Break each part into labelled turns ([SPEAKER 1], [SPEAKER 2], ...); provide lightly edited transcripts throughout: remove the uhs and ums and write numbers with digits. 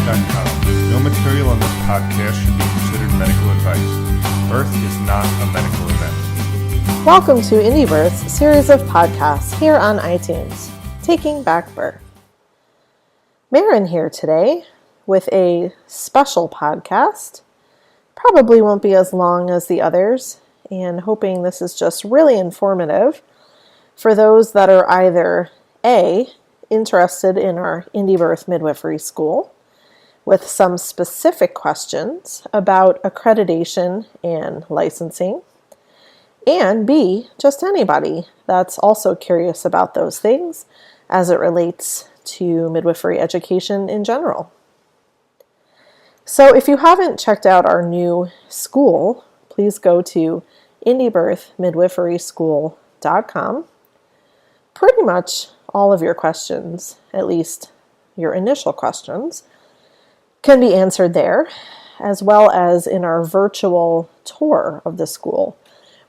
[SPEAKER 1] NotMEAC.com. No material on this podcast should be considered medical advice. Birth is not a medical event.
[SPEAKER 2] Welcome to Indie Birth's series of podcasts here on iTunes, Taking Back Birth. Marin here today with a special podcast. Probably won't be as long as the others, and hoping this is just really informative for those that are either A, interested in our Indie Birth Midwifery School with some specific questions about accreditation and licensing, and B, just anybody that's also curious about those things as it relates to midwifery education in general. So if you haven't checked out our new school, please go to indiebirthmidwiferyschool.com. Pretty much all of your questions, at least your initial questions, can be answered there, as well as in our virtual tour of the school,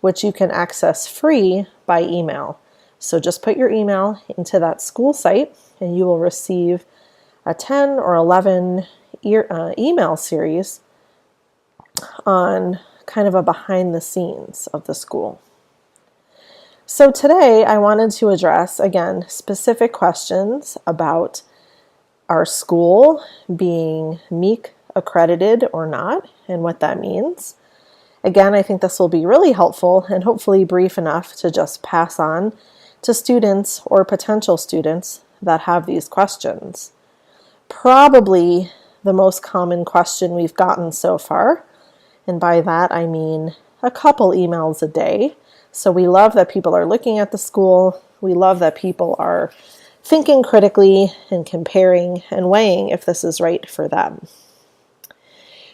[SPEAKER 2] which you can access free by email. So just put your email into that school site and you will receive a 10 or 11 email series on kind of a behind the scenes of the school. So today I wanted to address, again, specific questions about our school being MEAC accredited or not and what that means. Again, I think this will be really helpful and hopefully brief enough to just pass on to students or potential students that have these questions. Probably the most common question we've gotten so far, and by that I mean a couple emails a day. So we love that people are looking at the school. We love that people are thinking critically and comparing and weighing if this is right for them.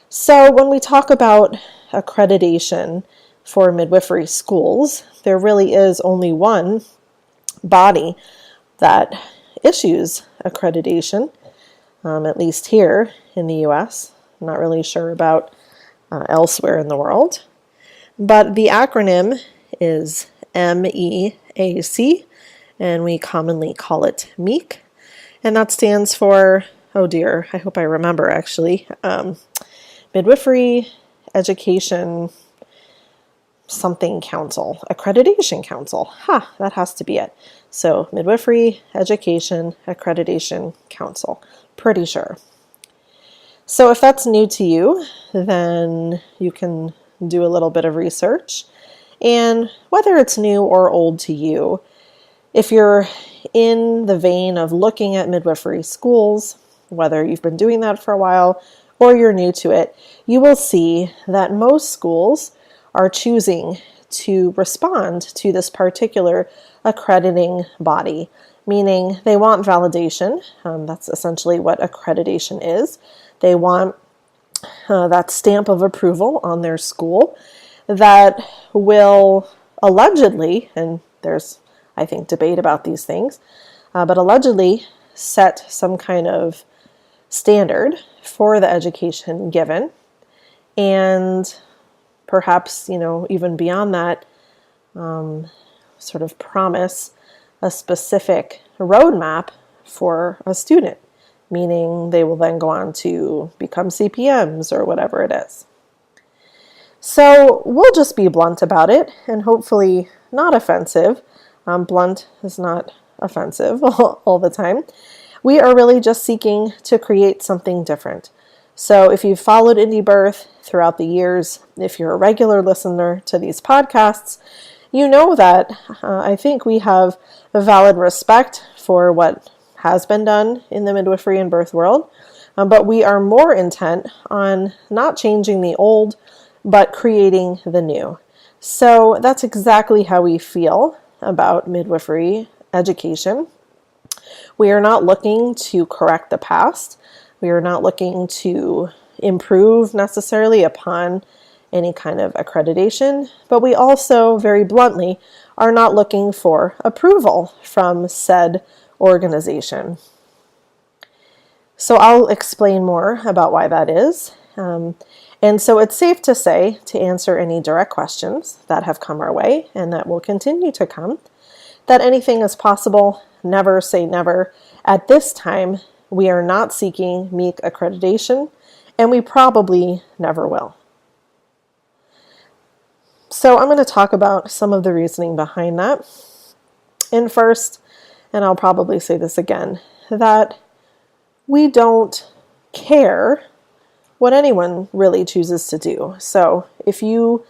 [SPEAKER 2] So when we talk about accreditation for midwifery schools, there really is only one body that issues accreditation, at least here in the US. I'm not really sure about elsewhere in the world. But the acronym is MEAC, and we commonly call it MEAC. And that stands for, oh dear, I hope I remember actually, Midwifery Education something Council, Accreditation Council. That has to be it. So Midwifery Education Accreditation Council, pretty sure. So if that's new to you, then you can do a little bit of research. And whether it's new or old to you, if you're in the vein of looking at midwifery schools, whether you've been doing that for a while or you're new to it, you will see that most schools are choosing to respond to this particular accrediting body, meaning they want validation. That's essentially what accreditation is. They want that stamp of approval on their school that will allegedly, and there's, I think, debate about these things, but allegedly set some kind of standard for the education given, and perhaps, even beyond that, sort of promise a specific roadmap for a student, meaning they will then go on to become CPMs or whatever it is. So we'll just be blunt about it and hopefully not offensive. Blunt is not offensive all the time. We are really just seeking to create something different. So if you've followed Indie Birth throughout the years, if you're a regular listener to these podcasts, you know that I think we have a valid respect for what has been done in the midwifery and birth world, but we are more intent on not changing the old, but creating the new. So that's exactly how we feel about midwifery education. We are not looking to correct the past. We are not looking to improve necessarily upon any kind of accreditation, but we also, very bluntly, are not looking for approval from said organization. So I'll explain more about why that is. And so it's safe to say, to answer any direct questions that have come our way and that will continue to come, that anything is possible. Never say never. At this time, We are not seeking MEAC accreditation, and we probably never will. So I'm going to talk about some of the reasoning behind that. And first, and I'll probably say this again, that we don't care what anyone really chooses to do. So if you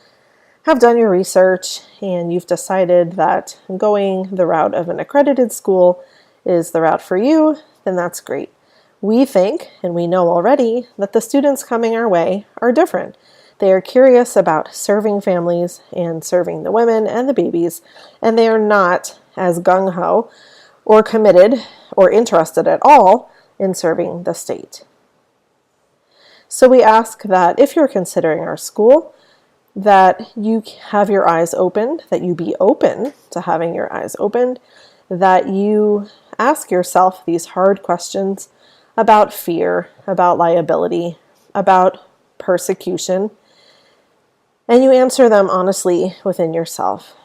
[SPEAKER 2] have done your research and you've decided that going the route of an accredited school is the route for you, then that's great. We think, and we know already, that the students coming our way are different. They are curious about serving families and serving the women and the babies, and they are not as gung-ho or committed or interested at all in serving the state. So we ask that if you're considering our school, that you have your eyes opened, that you be open to having your eyes opened, that you ask yourself these hard questions about fear, about liability, about persecution, and you answer them honestly within yourself.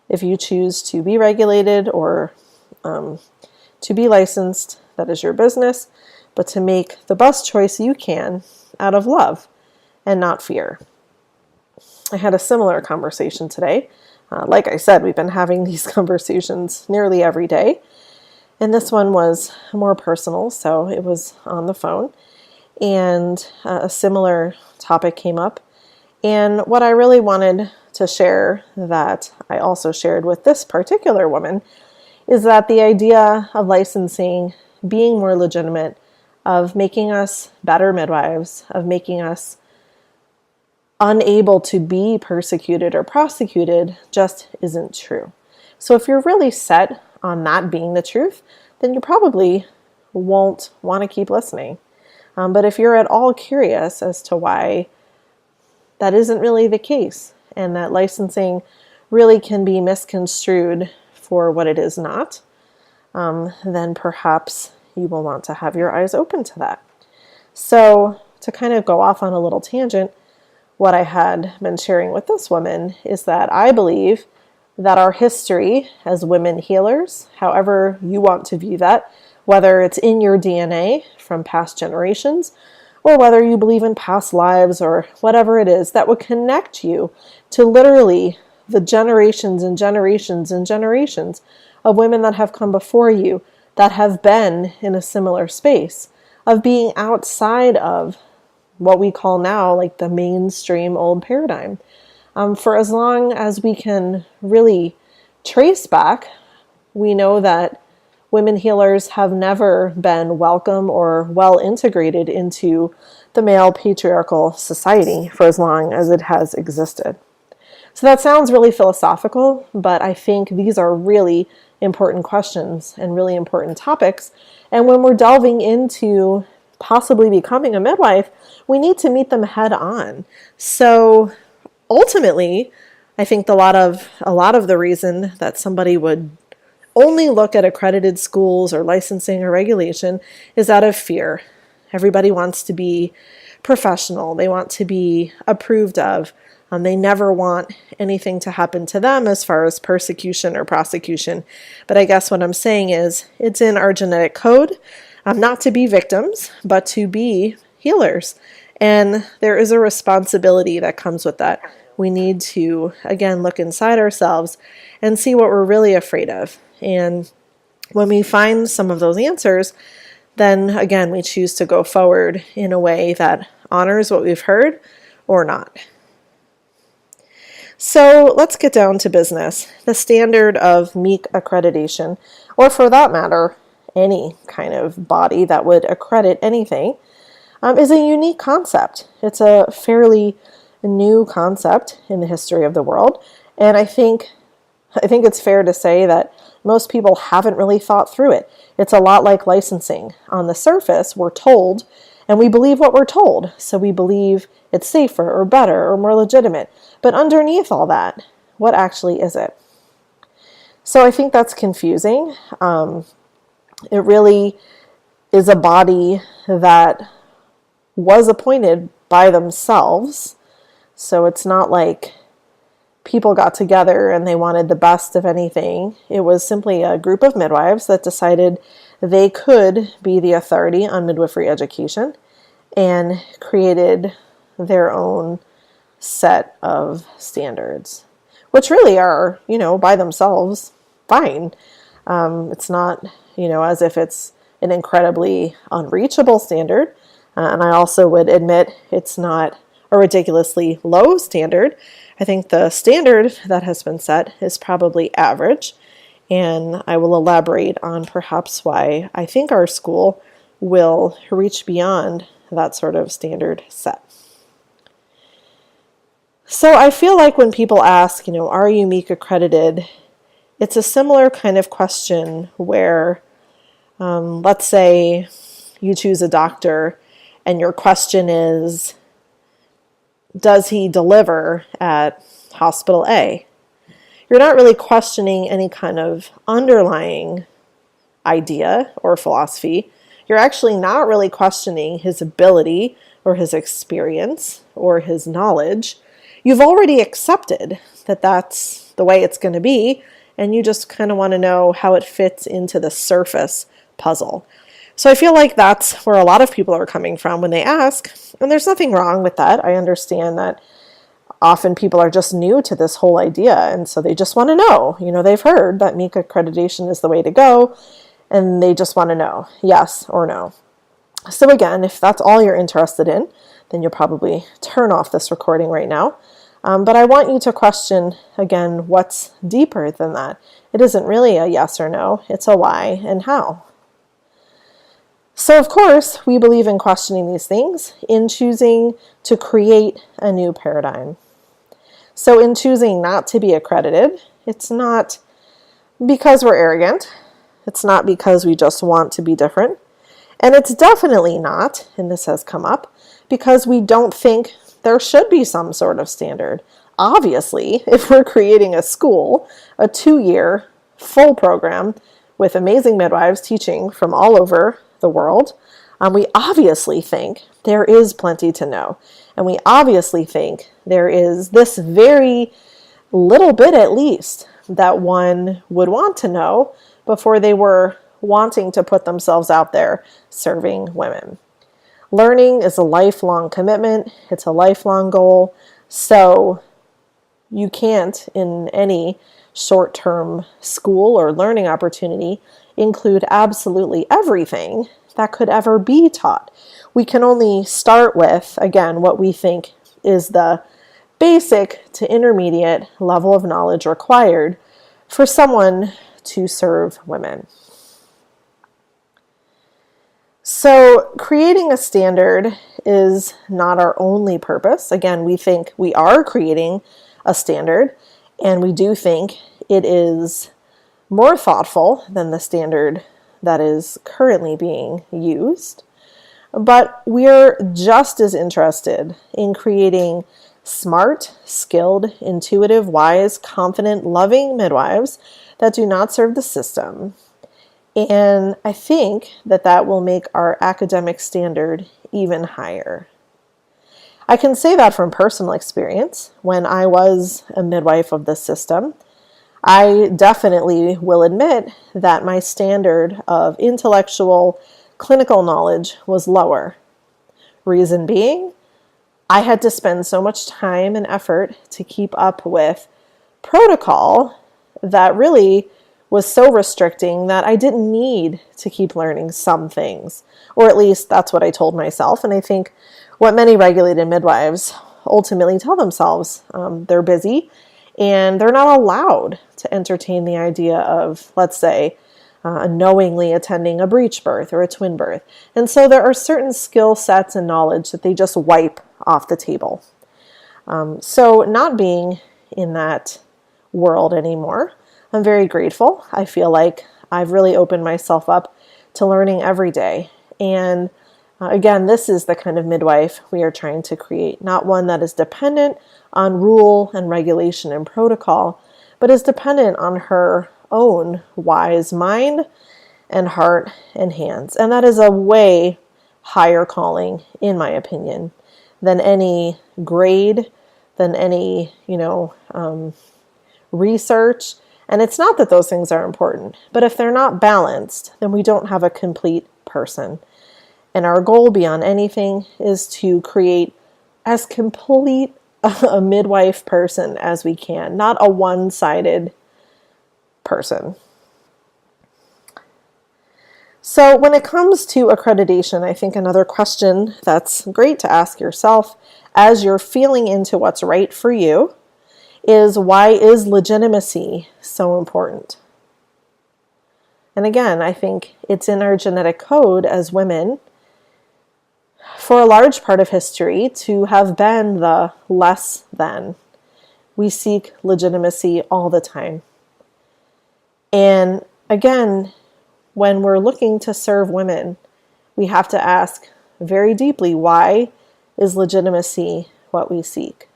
[SPEAKER 2] If you choose to be regulated or to be licensed, that is your business, but to make the best choice you can out of love and not fear. I had a similar conversation today. Like I said, we've been having these conversations nearly every day. And this one was more personal, so it was on the phone. And a similar topic came up. And what I really wanted to share, that I also shared with this particular woman, is that the idea of licensing being more legitimate, of making us better midwives, of making us unable to be persecuted or prosecuted, just isn't true. So if you're really set on that being the truth, then you probably won't want to keep listening. But if you're at all curious as to why that isn't really the case, and that licensing really can be misconstrued for what it is not, then perhaps you will want to have your eyes open to that. So to kind of go off on a little tangent, what I had been sharing with this woman is that I believe that our history as women healers, however you want to view that, whether it's in your DNA from past generations, or whether you believe in past lives or whatever it is that would connect you to literally the generations and generations and generations of women that have come before you that have been in a similar space of being outside of what we call now like the mainstream old paradigm. For as long as we can really trace back, we know that women healers have never been welcome or well integrated into the male patriarchal society for as long as it has existed. So that sounds really philosophical, but I think these are really important questions and really important topics. And when we're delving into possibly becoming a midwife, we need to meet them head on. So ultimately, I think a lot of the reason that somebody would only look at accredited schools or licensing or regulation is out of fear. Everybody wants to be professional. They want to be approved of. They never want anything to happen to them as far as persecution or prosecution. But I guess what I'm saying is it's in our genetic code not to be victims, but to be healers. And there is a responsibility that comes with that. We need to, again, look inside ourselves and see what we're really afraid of. And when we find some of those answers, then again, we choose to go forward in a way that honors what we've heard or not. So let's get down to business. The standard of MEAC accreditation, or for that matter, any kind of body that would accredit anything, is a unique concept. It's a fairly new concept in the history of the world, and I think it's fair to say that most people haven't really thought through it. It's a lot like licensing. On the surface, we're told, and we believe what we're told, so we believe it's safer or better or more legitimate. But underneath all that, what actually is it? So I think that's confusing. It really is a body that was appointed by themselves. So it's not like people got together and they wanted the best of anything. It was simply a group of midwives that decided they could be the authority on midwifery education and created their own set of standards, which really are, by themselves fine. It's not, as if it's an incredibly unreachable standard. And I also would admit it's not a ridiculously low standard. I think the standard that has been set is probably average. And I will elaborate on perhaps why I think our school will reach beyond that sort of standard set. So I feel like when people ask, are you MEAC accredited? It's a similar kind of question where, let's say you choose a doctor and your question is, does he deliver at hospital A? You're not really questioning any kind of underlying idea or philosophy. You're actually not really questioning his ability or his experience or his knowledge. You've already accepted that that's the way it's going to be, and you just kind of want to know how it fits into the surface puzzle. So I feel like that's where a lot of people are coming from when they ask, and there's nothing wrong with that. I understand that often people are just new to this whole idea, and so they just want to know. They've heard that MEAC accreditation is the way to go, and they just want to know yes or no. So again, if that's all you're interested in, then you'll probably turn off this recording right now. But I want you to question, again, what's deeper than that. It isn't really a yes or no, it's a why and how. So of course, we believe in questioning these things in choosing to create a new paradigm. So in choosing not to be accredited, it's not because we're arrogant. It's not because we just want to be different. And it's definitely not, and this has come up, because we don't think there should be some sort of standard. Obviously, if we're creating a school, a 2-year full program with amazing midwives teaching from all over the world, we obviously think there is plenty to know. And we obviously think there is this very little bit, at least, that one would want to know before they were wanting to put themselves out there serving women. Learning is a lifelong commitment. It's a lifelong goal. So you can't, in any short-term school or learning opportunity, include absolutely everything that could ever be taught. We can only start with, again, what we think is the basic to intermediate level of knowledge required for someone to serve women. So creating a standard is not our only purpose. Again, we think we are creating a standard, and we do think it is more thoughtful than the standard that is currently being used. But we're just as interested in creating smart, skilled, intuitive, wise, confident, loving midwives that do not serve the system. And I think that that will make our academic standard even higher. I can say that from personal experience. When I was a midwife of the system, I definitely will admit that my standard of intellectual, clinical knowledge was lower. Reason being, I had to spend so much time and effort to keep up with protocol that really was so restricting that I didn't need to keep learning some things. Or at least that's what I told myself. And I think what many regulated midwives ultimately tell themselves, they're busy and they're not allowed to entertain the idea of, let's say, knowingly attending a breech birth or a twin birth. And so there are certain skill sets and knowledge that they just wipe off the table. So not being in that world anymore, I'm very grateful. I feel like I've really opened myself up to learning every day. And again, this is the kind of midwife we are trying to create, not one that is dependent on rule and regulation and protocol, but is dependent on her own wise mind and heart and hands. And that is a way higher calling, in my opinion, than any grade, than any, research, And it's not that those things are important, but if they're not balanced, then we don't have a complete person. And our goal beyond anything is to create as complete a midwife person as we can, not a one-sided person. So when it comes to accreditation, I think another question that's great to ask yourself as you're feeling into what's right for you is, why is legitimacy so important? And again, I think it's in our genetic code as women for a large part of history to have been the less than. We seek legitimacy all the time. And again, when we're looking to serve women, we have to ask very deeply, why is legitimacy what we seek?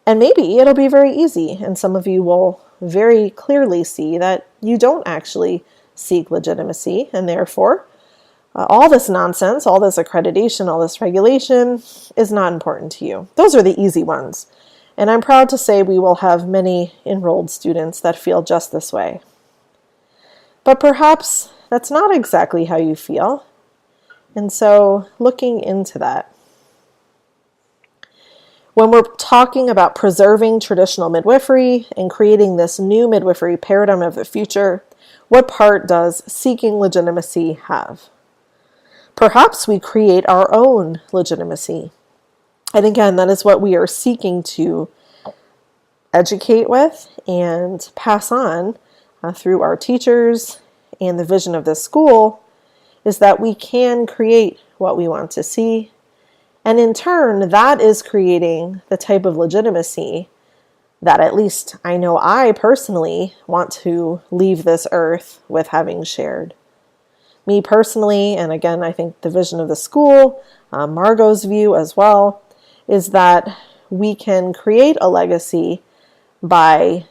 [SPEAKER 2] And maybe it'll be very easy, and some of you will very clearly see that you don't actually seek legitimacy, and therefore all this nonsense, all this accreditation, all this regulation is not important to you. Those are the easy ones. And I'm proud to say we will have many enrolled students that feel just this way. But perhaps that's not exactly how you feel. And so looking into that. When we're talking about preserving traditional midwifery and creating this new midwifery paradigm of the future, what part does seeking legitimacy have? Perhaps we create our own legitimacy. And again, that is what we are seeking to educate with and pass on through our teachers and the vision of this school, is that we can create what we want to see. And in turn, that is creating the type of legitimacy that at least I know I personally want to leave this earth with having shared. Me personally, and again, I think the vision of the school, Margot's view as well, is that we can create a legacy by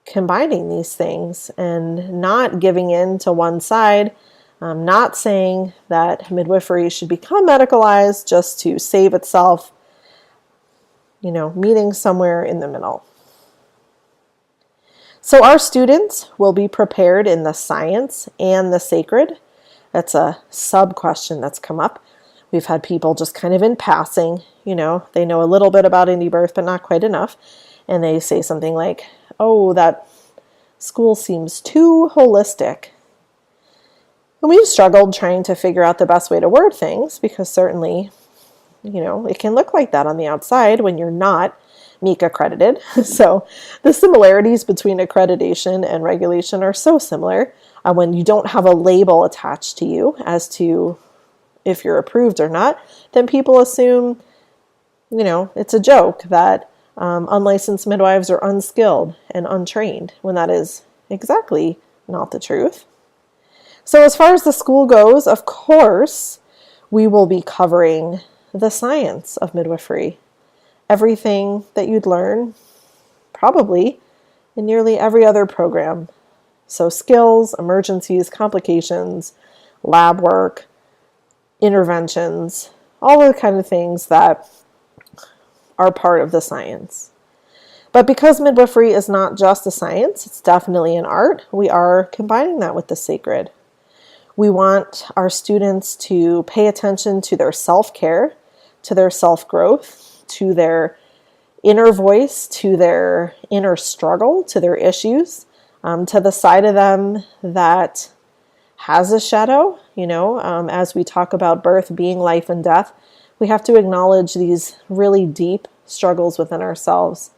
[SPEAKER 2] combining these things and not giving in to one side. Not saying that midwifery should become medicalized just to save itself, meeting somewhere in the middle. So our students will be prepared in the science and the sacred. That's a sub-question that's come up. We've had people just kind of in passing, they know a little bit about indie birth, but not quite enough. And they say something like, oh, that school seems too holistic. And we've struggled trying to figure out the best way to word things, because certainly, it can look like that on the outside when you're not MEAC accredited. So the similarities between accreditation and regulation are so similar. When you don't have a label attached to you as to if you're approved or not, then people assume, it's a joke that unlicensed midwives are unskilled and untrained, when that is exactly not the truth. So as far as the school goes, of course, we will be covering the science of midwifery. Everything that you'd learn, probably, in nearly every other program. So skills, emergencies, complications, lab work, interventions, all the kind of things that are part of the science. But because midwifery is not just a science, it's definitely an art, we are combining that with the sacred. We want our students to pay attention to their self-care, to their self-growth, to their inner voice, to their inner struggle, to their issues, to the side of them that has a shadow. As we talk about birth being life and death, we have to acknowledge these really deep struggles within ourselves.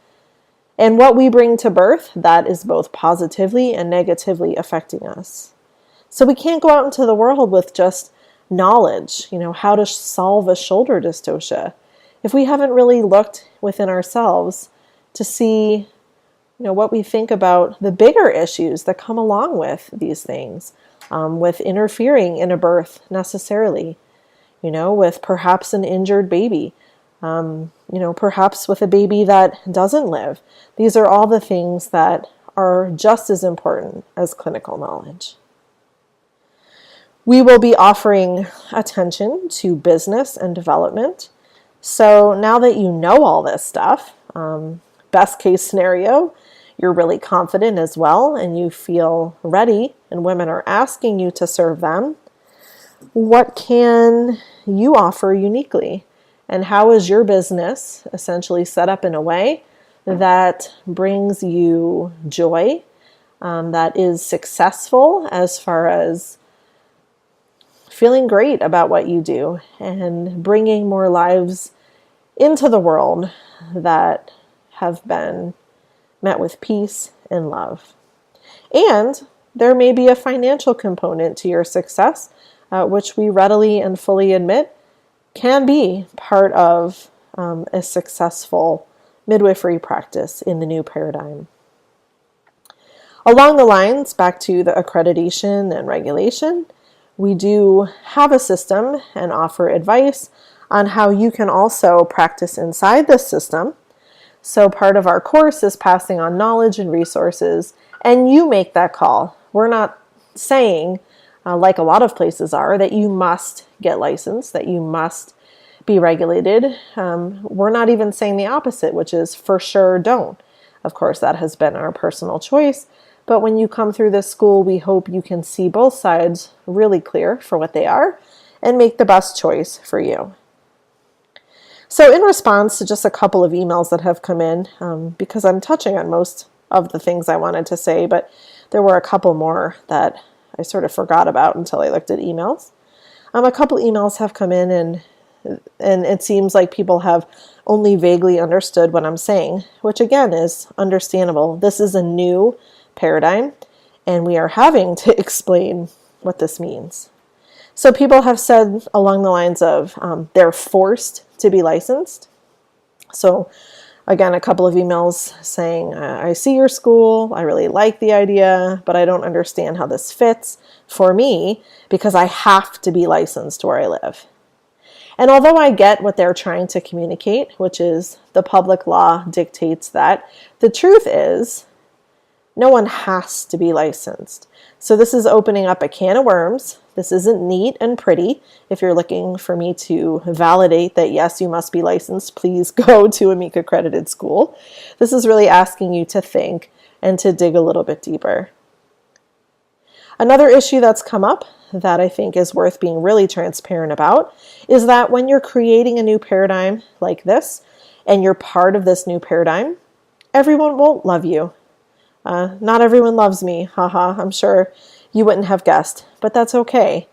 [SPEAKER 2] And what we bring to birth, that is both positively and negatively affecting us. So we can't go out into the world with just knowledge, how to solve a shoulder dystocia, if we haven't really looked within ourselves to see, what we think about the bigger issues that come along with these things, with interfering in a birth necessarily, with perhaps an injured baby, perhaps with a baby that doesn't live. These are all the things that are just as important as clinical knowledge. We will be offering attention to business and development. So now that you know all this stuff, best case scenario, you're really confident as well and you feel ready and women are asking you to serve them, what can you offer uniquely? And how is your business essentially set up in a way that brings you joy, that is successful as far as feeling great about what you do and bringing more lives into the world that have been met with peace and love. And there may be a financial component to your success, which we readily and fully admit can be part of a successful midwifery practice in the new paradigm. Along the lines, back to the accreditation and regulation, we do have a system and offer advice on how you can also practice inside this system. So part of our course is passing on knowledge and resources, and you make that call. We're not saying, like a lot of places are, that you must get licensed, that you must be regulated. We're not even saying the opposite, which is for sure don't. Of course, that has been our personal choice. But when you come through this school, we hope you can see both sides really clear for what they are and make the best choice for you. So in response to just a couple of emails that have come in, because I'm touching on most of the things I wanted to say, but there were a couple more that I sort of forgot about until I looked at emails. A couple emails have come in and it seems like people have only vaguely understood what I'm saying, which again is understandable. This is a new paradigm, and we are having to explain what this means. So people have said along the lines of they're forced to be licensed. So again, a couple of emails saying, I see your school, I really like the idea, but I don't understand how this fits for me because I have to be licensed where I live. And although I get what they're trying to communicate, which is the public law dictates that, the truth is no one has to be licensed. So this is opening up a can of worms. This isn't neat and pretty. If you're looking for me to validate that, yes, you must be licensed, please go to a MEAC accredited school. This is really asking you to think and to dig a little bit deeper. Another issue that's come up that I think is worth being really transparent about is that when you're creating a new paradigm like this and you're part of this new paradigm, everyone won't love you. Not everyone loves me, haha. I'm sure you wouldn't have guessed, but that's okay.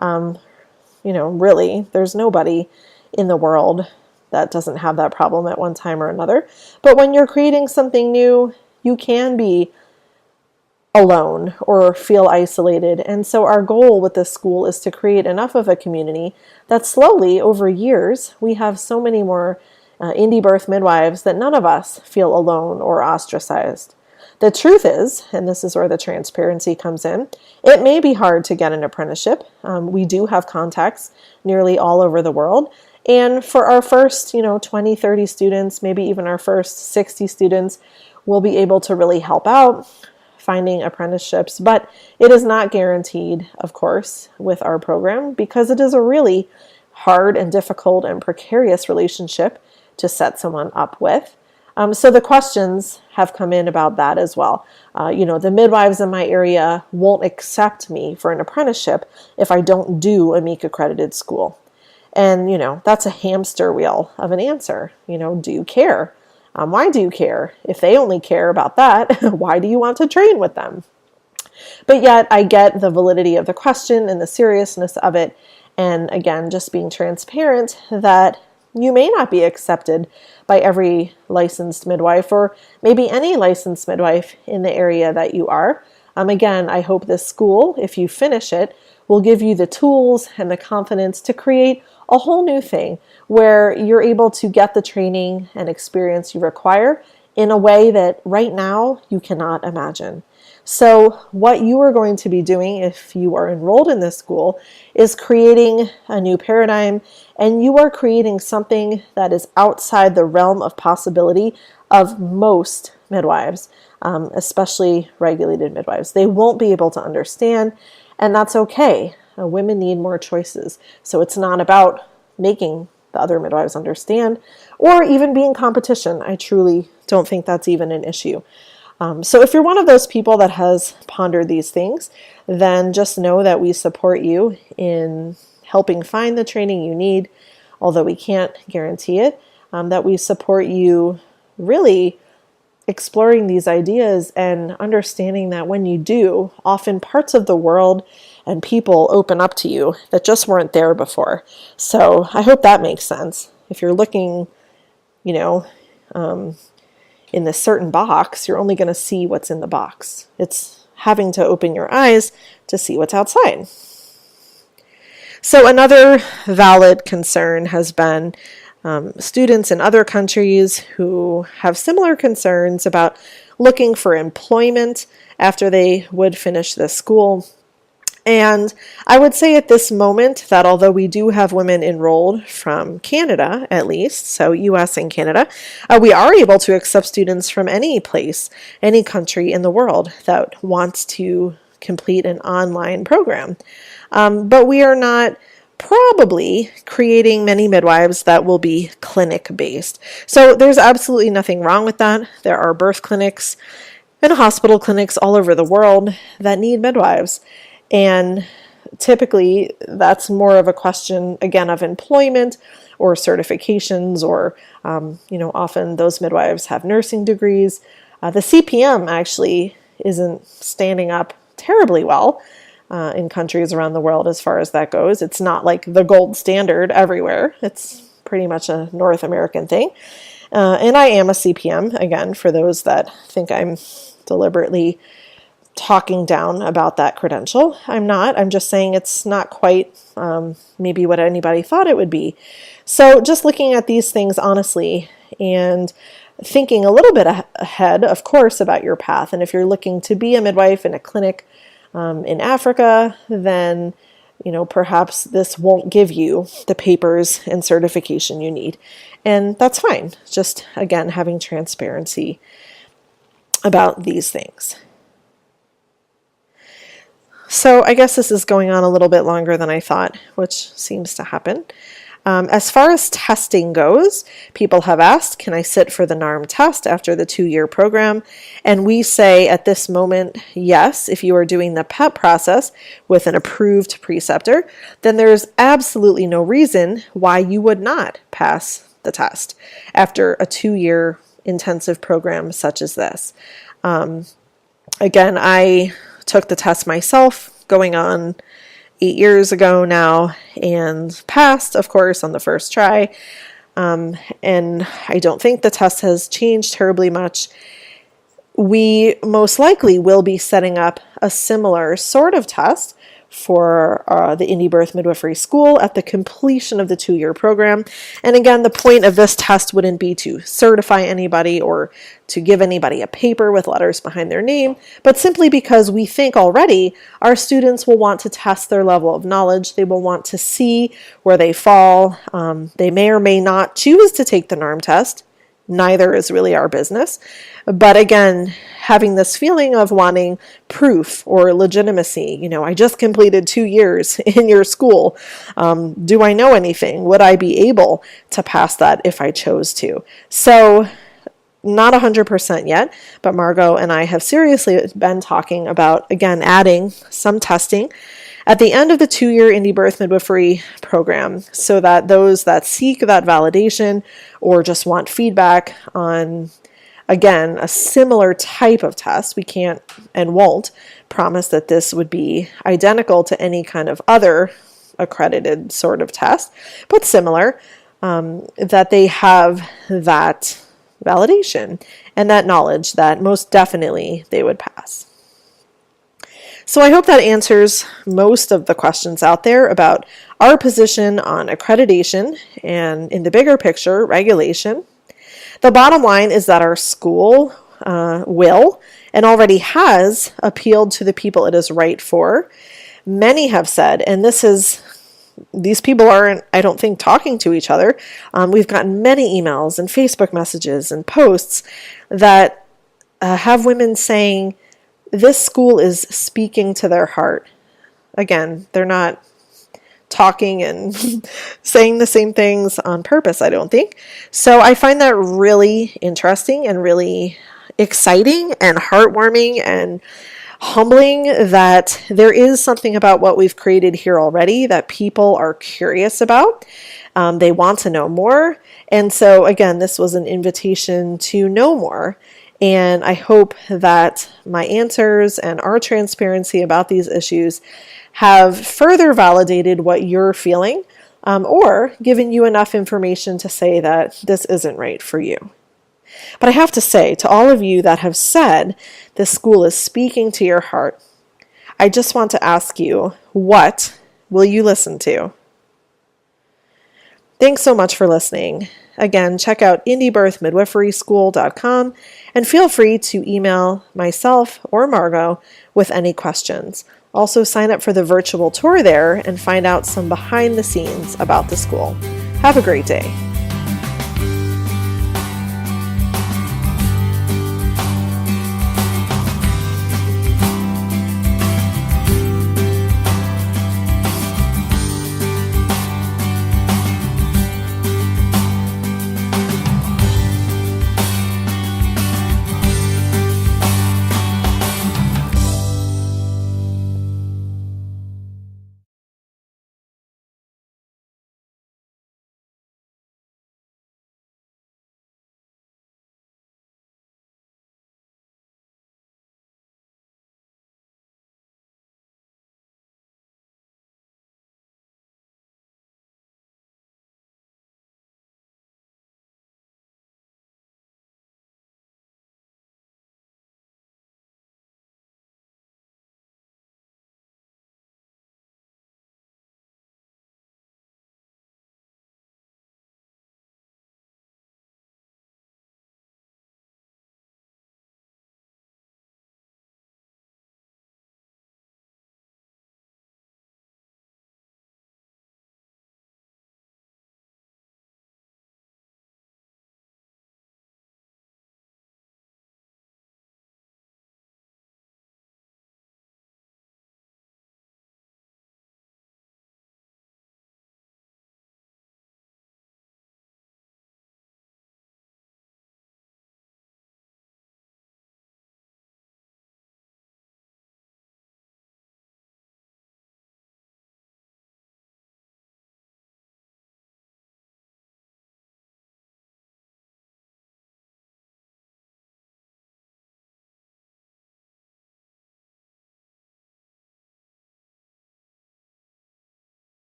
[SPEAKER 2] Really, there's nobody in the world that doesn't have that problem at one time or another. But when you're creating something new, you can be alone or feel isolated. And so our goal with this school is to create enough of a community that slowly over years, we have so many more indie birth midwives that none of us feel alone or ostracized. The truth is, and this is where the transparency comes in, it may be hard to get an apprenticeship. We do have contacts nearly all over the world. And for our first, 20, 30 students, maybe even our first 60 students, we'll be able to really help out finding apprenticeships. But it is not guaranteed, of course, with our program because it is a really hard and difficult and precarious relationship to set someone up with. So the questions have come in about that as well. The midwives in my area won't accept me for an apprenticeship if I don't do a MEAC accredited school. And, that's a hamster wheel of an answer. Do you care? Why do you care? If they only care about that, why do you want to train with them? But yet I get the validity of the question and the seriousness of it. And again, just being transparent that you may not be accepted by every licensed midwife or maybe any licensed midwife in the area that you are. Again, I hope this school, if you finish it, will give you the tools and the confidence to create a whole new thing where you're able to get the training and experience you require in a way that right now you cannot imagine. So what you are going to be doing if you are enrolled in this school is creating a new paradigm, and you are creating something that is outside the realm of possibility of most midwives, especially regulated midwives. They won't be able to understand, and that's okay. Women need more choices. So it's not about making the other midwives understand or even being competition. I truly don't think that's even an issue. So if you're one of those people that has pondered these things, then just know that we support you in helping find the training you need, although we can't guarantee it, that we support you really exploring these ideas and understanding that when you do, often parts of the world and people open up to you that just weren't there before. So I hope that makes sense. If you're looking, in this certain box, you're only going to see what's in the box. It's having to open your eyes to see what's outside. So another valid concern has been students in other countries who have similar concerns about looking for employment after they would finish this school. And I would say at this moment that although we do have women enrolled from Canada, at least, so US and Canada, we are able to accept students from any place, any country in the world that wants to complete an online program. But we are not probably creating many midwives that will be clinic-based. So there's absolutely nothing wrong with that. There are birth clinics and hospital clinics all over the world that need midwives. And typically that's more of a question, again, of employment or certifications, or, often those midwives have nursing degrees. The CPM actually isn't standing up terribly well in countries around the world as far as that goes. It's not like the gold standard everywhere. It's pretty much a North American thing. And I am a CPM, again, for those that think I'm deliberately talking down about that credential. I'm not. I'm just saying it's not quite maybe what anybody thought it would be. So just looking at these things honestly and thinking a little bit ahead, of course, about your path. And if you're looking to be a midwife in a clinic in Africa, then perhaps this won't give you the papers and certification you need. And that's fine. Just, again, having transparency about these things. So I guess this is going on a little bit longer than I thought, which seems to happen. As far as testing goes, people have asked, can I sit for the NARM test after the 2-year program? And we say at this moment, yes, if you are doing the PEP process with an approved preceptor, then there's absolutely no reason why you would not pass the test after a 2-year intensive program such as this. Again, I took the test myself going on 8 years ago now and passed, of course, on the first try. And I don't think the test has changed terribly much. We most likely will be setting up a similar sort of test for the Indie Birth Midwifery School at the completion of the 2-year program. And again, the point of this test wouldn't be to certify anybody or to give anybody a paper with letters behind their name, but simply because we think already our students will want to test their level of knowledge. They will want to see where they fall. They may or may not choose to take the NARM test. Neither is really our business. But again, having this feeling of wanting proof or legitimacy, I just completed 2 years in your school. Do I know anything? Would I be able to pass that if I chose to? So not 100% yet, but Margot and I have seriously been talking about, again, adding some testing at the end of the 2-year Indie Birth Midwifery program, so that those that seek that validation or just want feedback on, again, a similar type of test, we can't and won't promise that this would be identical to any kind of other accredited sort of test, but similar, that they have that validation and that knowledge that most definitely they would pass. So I hope that answers most of the questions out there about our position on accreditation and, in the bigger picture, regulation. The bottom line is that our school will and already has appealed to the people it is right for. Many have said, and these people aren't, I don't think, talking to each other. We've gotten many emails and Facebook messages and posts that have women saying, this school is speaking to their heart. Again, they're not talking and saying the same things on purpose, I don't think. So I find that really interesting and really exciting and heartwarming and humbling that there is something about what we've created here already that people are curious about. They want to know more. And so, again, this was an invitation to know more. And I hope that my answers and our transparency about these issues have further validated what you're feeling, or given you enough information to say that this isn't right for you. But I have to say, to all of you that have said this school is speaking to your heart, I just want to ask you, what will you listen to? Thanks so much for listening. Again, check out indiebirthmidwiferyschool.com and feel free to email myself or Margot with any questions. Also, sign up for the virtual tour there and find out some behind the scenes about the school. Have a great day.